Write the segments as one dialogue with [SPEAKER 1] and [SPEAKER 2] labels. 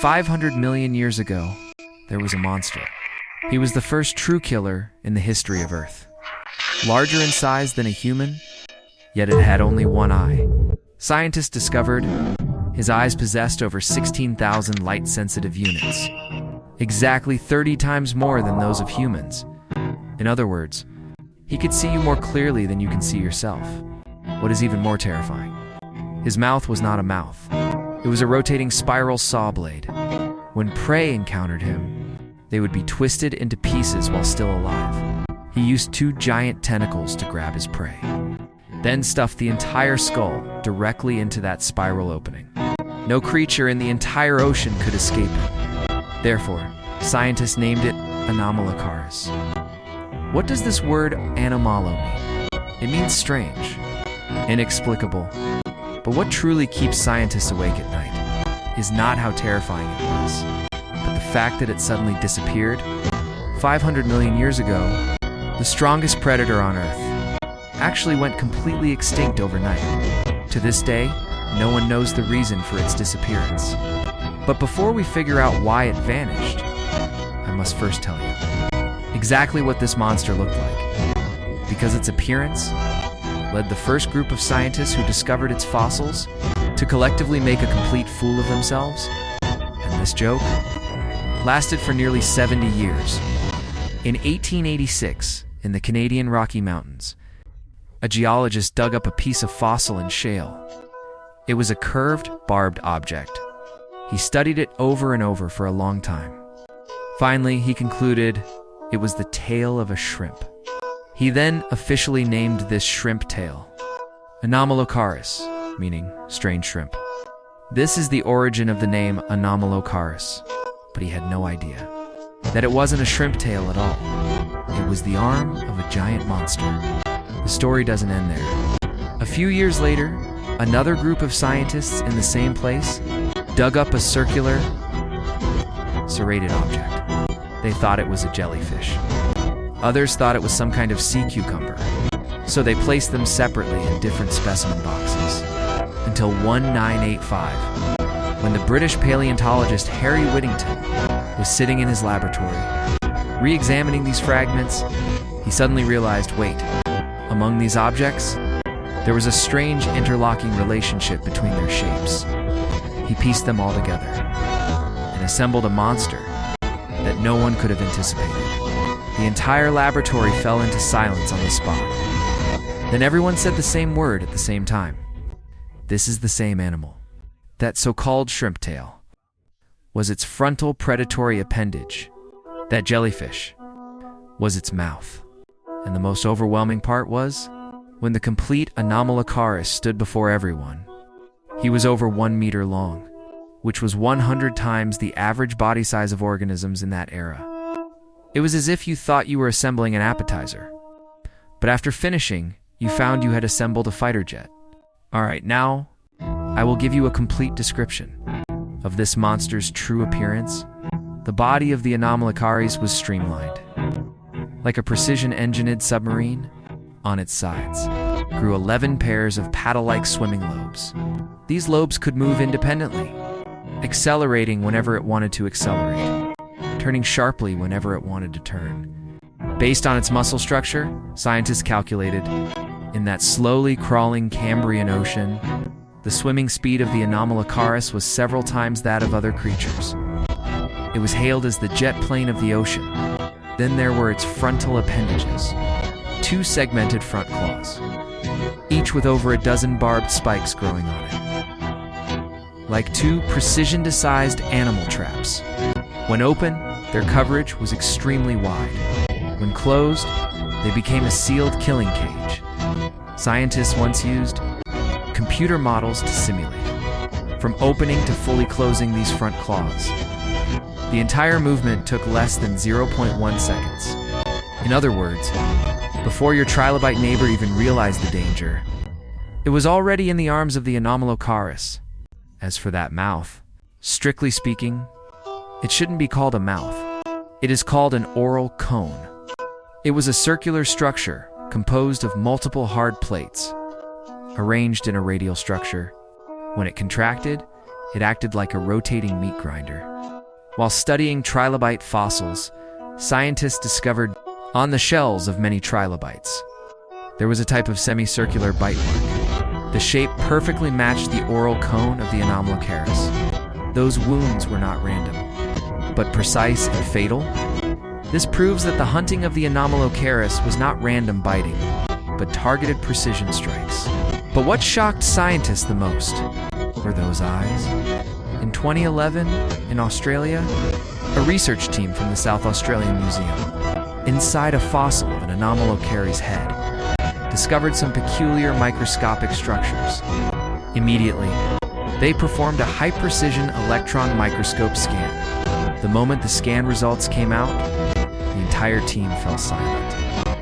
[SPEAKER 1] 500 million years ago, there was a monster. He was the first true killer in the history of Earth. Larger in size than a human, yet it had only one eye. Scientists discovered his eyes possessed over 16,000 light-sensitive units, exactly 30 times more than those of humans. In other words, he could see you more clearly than you can see yourself. What is even more terrifying, his mouth was not a mouth. It was a rotating spiral saw blade. When prey encountered him, they would be twisted into pieces while still alive. He used 2 giant tentacles to grab his prey, then stuffed the entire skull directly into that spiral opening. No creature in the entire ocean could escape it. Therefore, scientists named it Anomalocaris. What does this word anomalo mean? It means strange, inexplicable. But what truly keeps scientists awake at night is not how terrifying it was, but the fact that it suddenly disappeared. 500 million years ago, the strongest predator on Earth actually went completely extinct overnight. To this day, no one knows the reason for its disappearance. But before we figure out why it vanished, I must first tell you exactly what this monster looked like, because its appearance led the first group of scientists who discovered its fossils to collectively make a complete fool of themselves. And this joke lasted for nearly 70 years. In 1886, in the Canadian Rocky Mountains, a geologist dug up a piece of fossil in shale. It was a curved, barbed object. He studied it over and over for a long time. Finally, he concluded it was the tail of a shrimp. He then officially named this shrimp tail Anomalocaris, meaning strange shrimp. This is the origin of the name Anomalocaris, but he had no idea that it wasn't a shrimp tail at all. It was the arm of a giant monster. The story doesn't end there. A few years later, another group of scientists in the same place dug up a circular, serrated object. They thought it was a jellyfish. Others thought it was some kind of sea cucumber, so they placed them separately in different specimen boxes, until 1985, when the British paleontologist Harry Whittington was sitting in his laboratory, re-examining these fragments. He suddenly realized, wait, among these objects, there was a strange interlocking relationship between their shapes. He pieced them all together and assembled a monster that no one could have anticipated. The entire laboratory fell into silence on the spot. Then everyone said the same word at the same time. This is the same animal. That so-called shrimp tail was its frontal predatory appendage. That jellyfish was its mouth. And the most overwhelming part was, when the complete Anomalocaris stood before everyone, he was over 1 meter long, which was 100 times the average body size of organisms in that era. It was as if you thought you were assembling an appetizer, but after finishing, you found you had assembled a fighter jet. All right, now I will give you a complete description of this monster's true appearance. The body of the Anomalocaris was streamlined. Like a precision-engined submarine, on its sides grew 11 pairs of paddle-like swimming lobes. These lobes could move independently, accelerating whenever it wanted to accelerate, turning sharply whenever it wanted to turn. Based on its muscle structure, scientists calculated, in that slowly crawling Cambrian ocean, the swimming speed of the Anomalocaris was several times that of other creatures. It was hailed as the jet plane of the ocean. Then there were its frontal appendages, 2 segmented front claws, each with over a dozen barbed spikes growing on it, like 2 precision-sized animal traps. When open, their coverage was extremely wide. When closed, they became a sealed killing cage. Scientists once used computer models to simulate, from opening to fully closing these front claws. The entire movement took less than 0.1 seconds. In other words, before your trilobite neighbor even realized the danger, it was already in the arms of the Anomalocaris. As for that mouth, strictly speaking, it shouldn't be called a mouth. It is called an oral cone. It was a circular structure composed of multiple hard plates, arranged in a radial structure. When it contracted, It acted like a rotating meat grinder. While studying trilobite fossils, scientists discovered on the shells of many trilobites there was a type of semicircular bite mark. The shape perfectly matched the oral cone of the Anomalocaris. Those wounds were not random, but precise and fatal. This proves that the hunting of the Anomalocaris was not random biting, but targeted precision strikes. But what shocked scientists the most were those eyes. In 2011, in Australia, a research team from the South Australian Museum, inside a fossil of an Anomalocaris head, discovered some peculiar microscopic structures. Immediately, they performed a high-precision electron microscope scan. The moment the scan results came out, the entire team fell silent.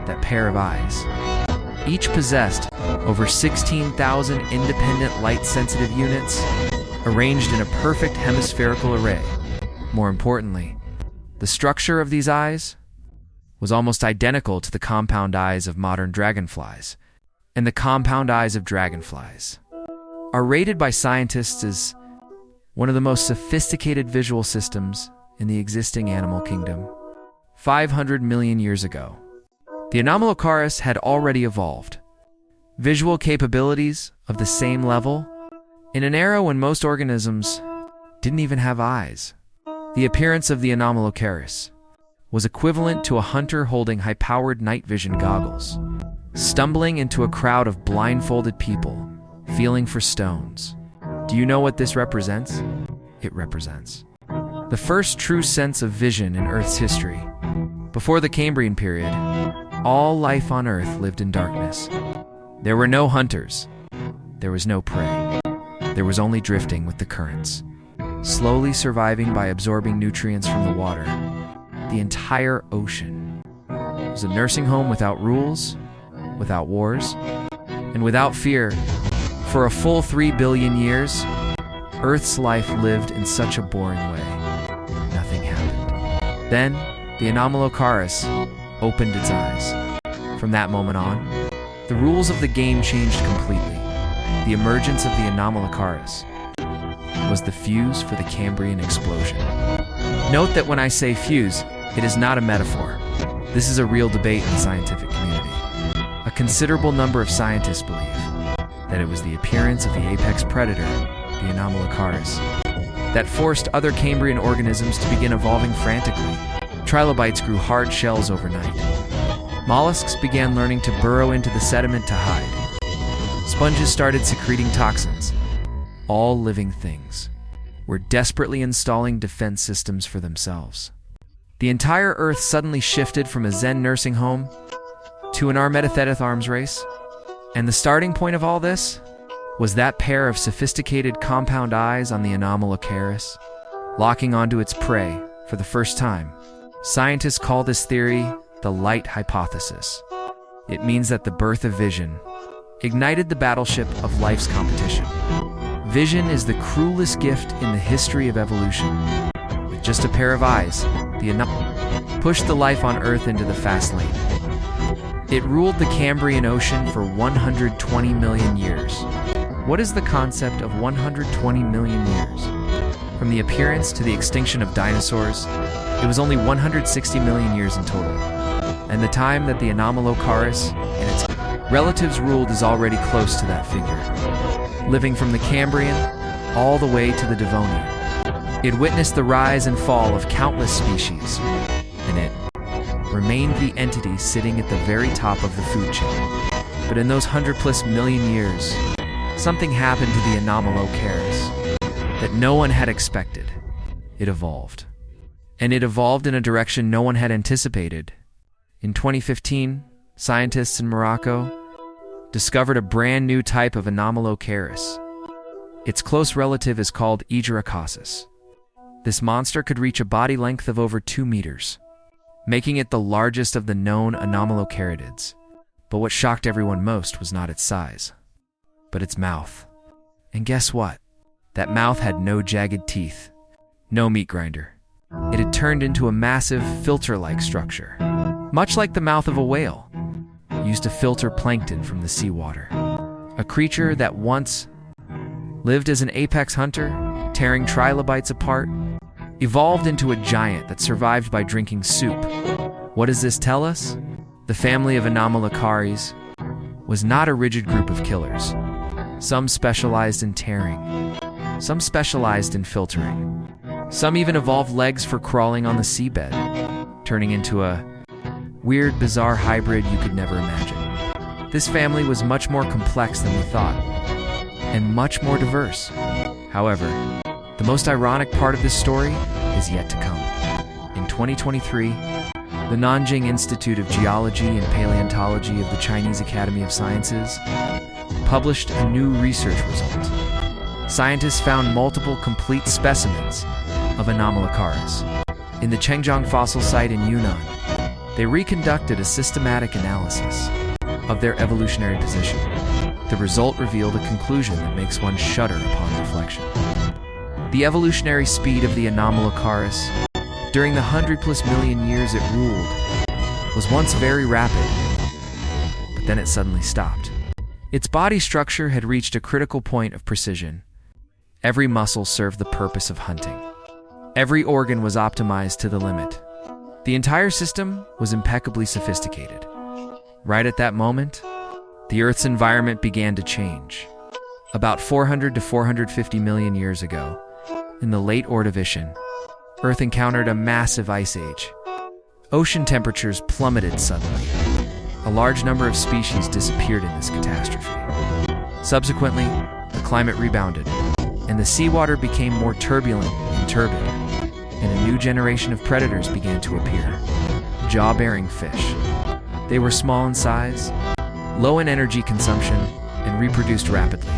[SPEAKER 1] That pair of eyes, each possessed over 16,000 independent light-sensitive units, arranged in a perfect hemispherical array. More importantly, the structure of these eyes was almost identical to the compound eyes of modern dragonflies, and the compound eyes of dragonflies are rated by scientists as one of the most sophisticated visual systems in the existing animal kingdom. 500 million years ago, the Anomalocaris had already evolved visual capabilities of the same level in an era when most organisms didn't even have eyes. The appearance of the Anomalocaris was equivalent to a hunter holding high-powered night vision goggles, stumbling into a crowd of blindfolded people, feeling for stones. Do you know what this represents? It represents the first true sense of vision in Earth's history. Before the Cambrian period, all life on Earth lived in darkness. There were no hunters. There was no prey. There was only drifting with the currents, slowly surviving by absorbing nutrients from the water. The entire ocean was a nursing home without rules, without wars, and without fear. For a full 3 billion years, Earth's life lived in such a boring way. Nothing happened. Then, the Anomalocaris opened its eyes. From that moment on, the rules of the game changed completely. The emergence of the Anomalocaris was the fuse for the Cambrian explosion. Note that when I say fuse, it is not a metaphor. This is a real debate in the scientific community. A considerable number of scientists believe that it was the appearance of the apex predator, the Anomalocaris, that forced other Cambrian organisms to begin evolving frantically. Trilobites grew hard shells overnight. Mollusks began learning to burrow into the sediment to hide. Sponges started secreting toxins. All living things were desperately installing defense systems for themselves. The entire Earth suddenly shifted from a Zen nursing home to an Armageddon arms race. And the starting point of all this was that pair of sophisticated compound eyes on the Anomalocaris, locking onto its prey for the first time. Scientists call this theory the light hypothesis. It means that the birth of vision ignited the battleship of life's competition. Vision is the cruelest gift in the history of evolution. With just a pair of eyes, the Anomalocaris pushed the life on Earth into the fast lane. It ruled the Cambrian Ocean for 120 million years. What is the concept of 120 million years? From the appearance to the extinction of dinosaurs, it was only 160 million years in total. And the time that the Anomalocaris and its relatives ruled is already close to that figure. Living from the Cambrian all the way to the Devonian, it witnessed the rise and fall of countless species, and it remained the entity sitting at the very top of the food chain. But in those 100+ million years, something happened to the Anomalocaris that no one had expected. It evolved. And it evolved in a direction no one had anticipated. In 2015, scientists in Morocco discovered a brand new type of Anomalocaris. Its close relative is called Egeracosis. This monster could reach a body length of over 2 meters, making it the largest of the known Anomalocaridids. But what shocked everyone most was not its size, but its mouth. And guess what? That mouth had no jagged teeth, no meat grinder. It had turned into a massive filter-like structure, much like the mouth of a whale, used to filter plankton from the seawater. A creature that once lived as an apex hunter, tearing trilobites apart, evolved into a giant that survived by drinking soup. What does this tell us? The family of Anomalocaris was not a rigid group of killers. Some specialized in tearing, some specialized in filtering. Some even evolved legs for crawling on the seabed, turning into a weird, bizarre hybrid you could never imagine. This family was much more complex than we thought, and much more diverse. However, the most ironic part of this story is yet to come. In 2023, the Nanjing Institute of Geology and Paleontology of the Chinese Academy of Sciences published a new research result. Scientists found multiple complete specimens of Anomalocaris in the Chengjiang fossil site in Yunnan. They reconducted a systematic analysis of their evolutionary position. The result revealed a conclusion that makes one shudder upon reflection. The evolutionary speed of the Anomalocaris during the 100+ million years it ruled was once very rapid, but then it suddenly stopped. Its body structure had reached a critical point of precision. Every muscle served the purpose of hunting. Every organ was optimized to the limit. The entire system was impeccably sophisticated. Right at that moment, the Earth's environment began to change. About 400 to 450 million years ago, in the late Ordovician, Earth encountered a massive ice age. Ocean temperatures plummeted suddenly. A large number of species disappeared in this catastrophe. Subsequently, the climate rebounded, and the seawater became more turbulent and turbid, and a new generation of predators began to appear. Jaw-bearing fish. They were small in size, low in energy consumption, and reproduced rapidly.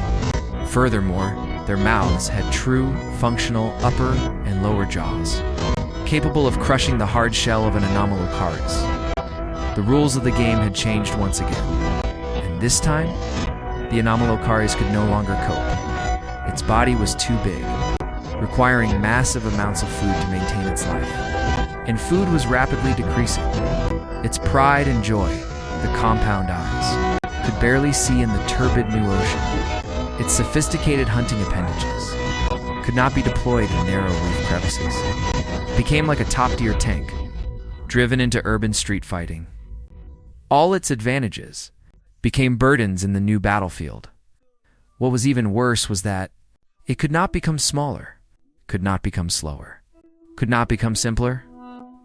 [SPEAKER 1] Furthermore, their mouths had true, functional upper and lower jaws, capable of crushing the hard shell of an Anomalocaris. The rules of the game had changed once again, and this time, the Anomalocaris could no longer cope. Its body was too big, requiring massive amounts of food to maintain its life, and food was rapidly decreasing. Its pride and joy, the compound eyes, could barely see in the turbid new ocean. Its sophisticated hunting appendages could not be deployed in narrow reef crevices. It became like a top-tier tank, driven into urban street fighting. All its advantages became burdens in the new battlefield. What was even worse was that it could not become smaller, could not become slower, could not become simpler,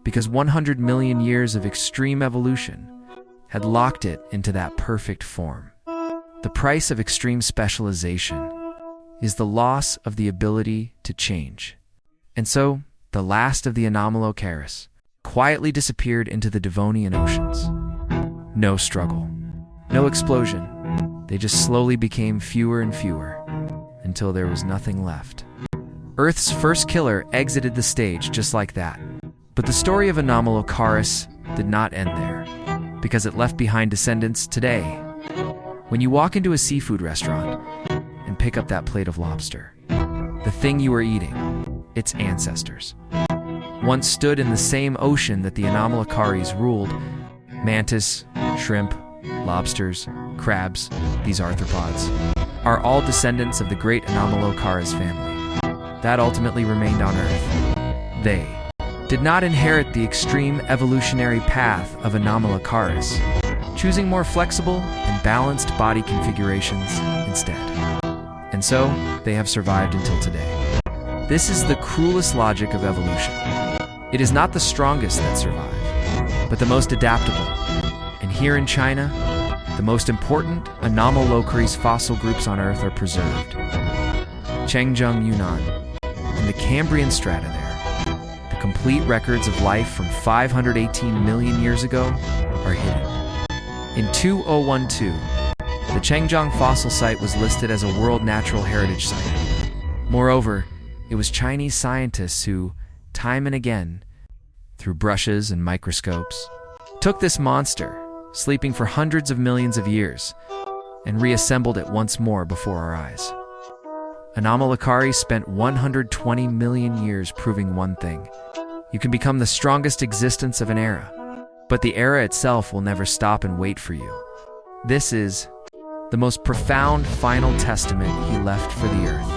[SPEAKER 1] because 100 million years of extreme evolution had locked it into that perfect form. The price of extreme specialization is the loss of the ability to change. And so, the last of the Anomalocaris quietly disappeared into the Devonian oceans. No struggle, no explosion. They just slowly became fewer and fewer, until there was nothing left. Earth's first killer exited the stage just like that. But the story of Anomalocaris did not end there, because it left behind descendants today. When you walk into a seafood restaurant and pick up that plate of lobster, the thing you are eating, its ancestors, once stood in the same ocean that the Anomalocaris ruled. Mantis, shrimp, lobsters, crabs, these arthropods, are all descendants of the great Anomalocaris family that ultimately remained on Earth. They did not inherit the extreme evolutionary path of Anomalocaris, choosing more flexible and balanced body configurations instead. And so, they have survived until today. This is the cruelest logic of evolution. It is not the strongest that survive, but the most adaptable. And here in China, the most important Anomalocaris fossil groups on Earth are preserved. Chengjiang, Yunnan, and the Cambrian strata there, the complete records of life from 518 million years ago, are hidden. In 2012, the Chengjiang fossil site was listed as a World Natural Heritage Site. Moreover, it was Chinese scientists who, time and again, through brushes and microscopes, took this monster, sleeping for hundreds of millions of years, and reassembled it once more before our eyes. Anomalocaris spent 120 million years proving one thing. You can become the strongest existence of an era, but the era itself will never stop and wait for you. This is the most profound final testament he left for the Earth.